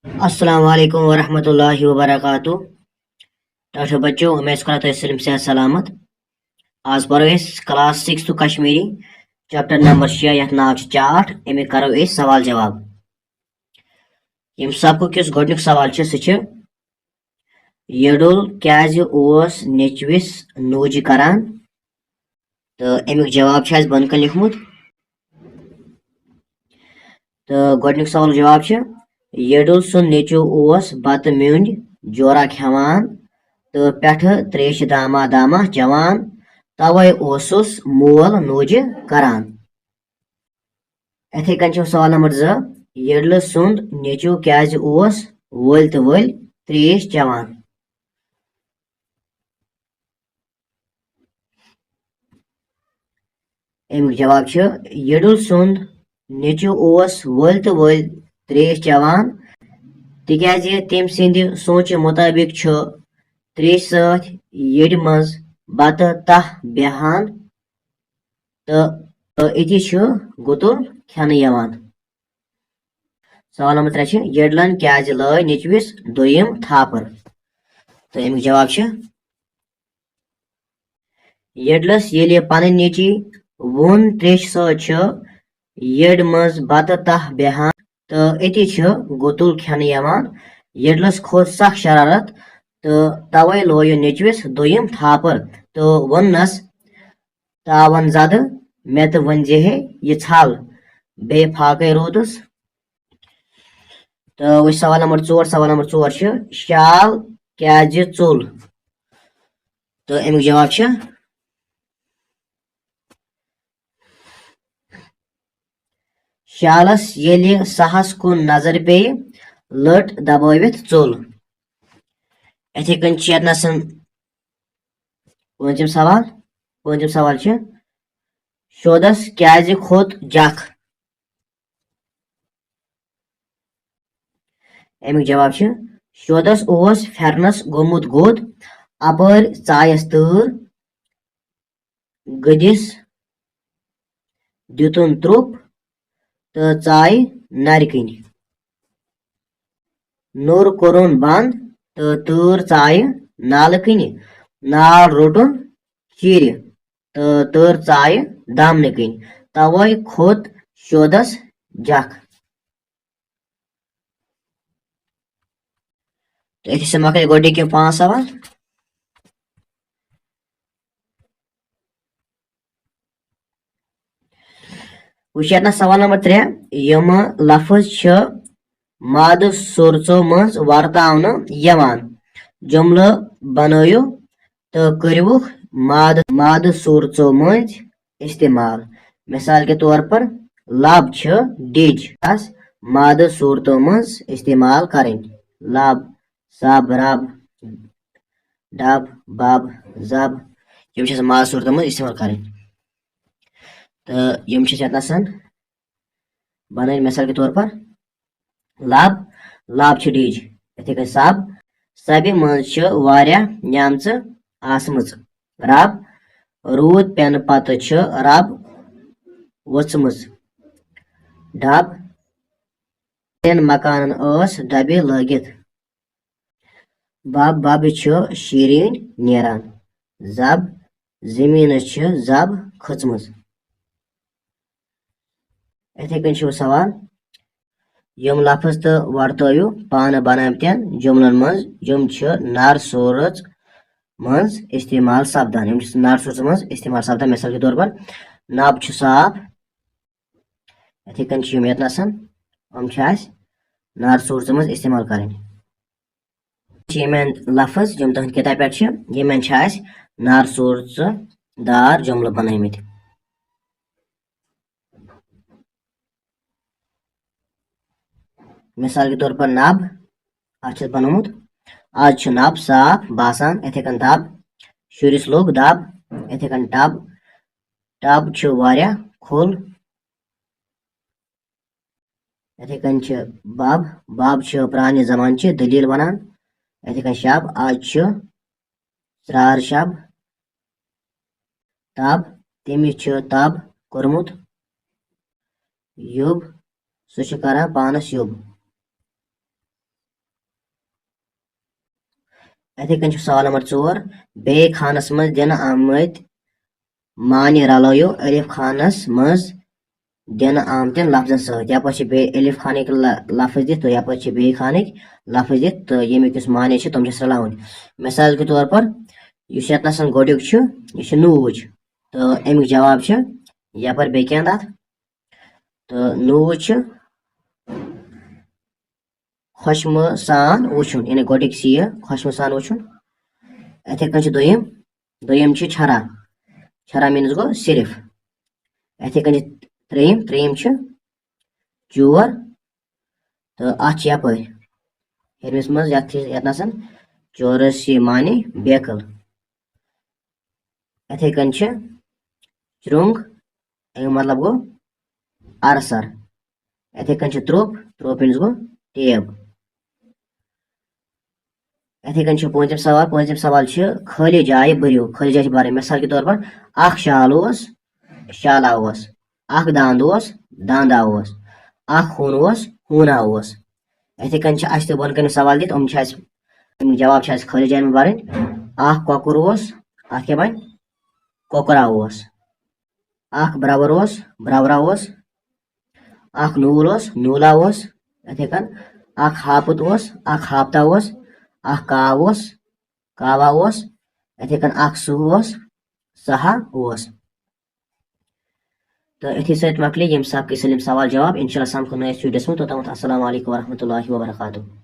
अस्सलाम वालेकुम वरहमतुल्लाहि वबरकातुह। डॉक्टर बच्चों, उमेद करता हूँ सलिम सेहत सलामत। आज पढ़ो क्लास 6 कश्मीरी चैप्टर नंबर 6 यथ नाव चार्ट। अमिक करो सवाल जवाब। यम सबको किस गोडनिक सवाल सह यडुल क्याज ओस नेचविस नोज करान। तो अमिक जवाब बन कन लिखमुत। तो गोडनिक सवाल जवाब यडुल सुन नेचु ओस बत म्यूंज जोरा खेवान तो पेठ त्रेश दामा दामा जवान तवे ओसुस मोल नोज करान। इथे कन सवाल नंबर 2 यडल सुंद नेचु क्याज ओस वल तो वल त्रेश जवान। अमिक जवाब यडल सुंद नेचु ओस वल तो वल त्रेश जवान तिकाज तम सिंद सोच मुताबिक त्रेश सत यड मज बत तह बेहान तो अति गुतुल खेन यवान। सवाल नंबर 3 यडलन क्याज लय नेचविस दोयम थापर। तो अमिक जवाब यडलस येले पन नेची वोन त्रेश सत यड मज बत तह बेहान तो अति गुतुल खेन यवान। यडलस खोत सख शरारत तो तवे लोय नेचविस दोयम थापर तो वनस तावन जद मे तो वन जे ये छल बे फाके रोदस। तो सवाल नंबर 4 शाल क्याज चुल। तो अमिक जवाब शालस येले सहस कुन नजर पे लट दबावित चुल। इथे कन यतनसन पंचम सवाल शोदस क्याज खोत जख। अमिक जवाब शोदस ओस फेरनस गोमुत गोद अपर चायस तूर गदिस दितुन त्रुप तो चाय नरकन नोर कोरुन बंद तो तूर चाय नालकन नाल रोटुन चीर तो तूर चाय दामनकन तवे खोत शोदस जख। तो इथे मकल गोडे के 5 सवाल। वह सवाल नंबर 3 यम लफ्ज माद सोरचो मज वर्तावन यवान जुमल बनयो तो करवुख माद सोरचो मज इस्तेमाल। मिसाल के तौर पर लब डिज माद सूरतों मज इस्तेमाल करें। लब सब रब डब बब जब यम माद सूरतों मज इस्तेमाल करें। तो यम बन मिसाल के तौर पर लब डिज इथे कन सब सबि मज न्यामच आसमच। रब रूद पेन पत रब वचमच। डब मकान डबे लगित। बब शीरीन नेरान। जब जमीन जब खचमच। इथे कन सवाल यम लफ्ज तो वर्तयु पान बनामतन जुमलन मज जुम नर सोरच मज इस्तेमाल सपदान। नर सोरच मज इस्तेमाल सपदान। मिसाल के तौर पर नब साफ। इथे कन यतनसन नर सोरच मज इस्तेमाल करें। लफ्ज जुम तुहद किताब पे यमन नर सोरच दार जुमल बनमित। मिसाल के तौर पर नब अत बनमुत आज नब साफ बासान। इथे कन दब शुरिस लोग दब। इथे कन टब टब खुल। इथे कन बब बब प्रान जमान दलील वनान। इथे कन शब आज त्रार शब। तब तमिस तब कोरमुत। युब सह करान पानस युब। इथे कन सवाल नंबर 4 बे खानस मज दिन आमद मानि रलयो अलिफ खानस मज दिन आमतन लफ्जन सत यप बे अलिफ खानिक लफ्ज दिख तो यप बे खानिक लफ्ज दिख तो यमिक युस माने तम रलावन मिसाल के तौर पर युस यतनसन गोडुक यह नूज तो अमिक जवाब यपर बेकेंद अत तो नूज खुशम सान वुचुन यानी गोडिक यह खुशम सान वुचुन इथे कन दोयम दोयम छरा छरा मीन्स गो सिर्फ इथे कन त्रेयम त्रेयम चोर तो अत यप हेरमिस मज यतनसन चोरस यह माने बेकल इथे कन चुरुंग मतलब गो अरसर इथे कन त्रोप त्रोप मीन्स गो टेब इथे कन पंचम सवाल खाली जाय भरियो खाली जाय बारे मिसाल के तौर पर अख शाल शाला अख दांद दांदा अख खून खूना इथे कन बन कन सवाल दित जवाब खाली जाय में भरन अख कौकुर अत क्या बन कोकरा अख ब्रवर ब्रवरा अख नूल नूला इथे कन अख हापुत अख हापता अख काव कावा इथे कन अख सुह सहा तो इथी सत मकले यम सबक सवाल जवाब इंशाल्लाह समखो नयस वीडियोस में तो तमत अस्सलाम वालेकुम वरहमतुल्लाहि वबरकातुहू।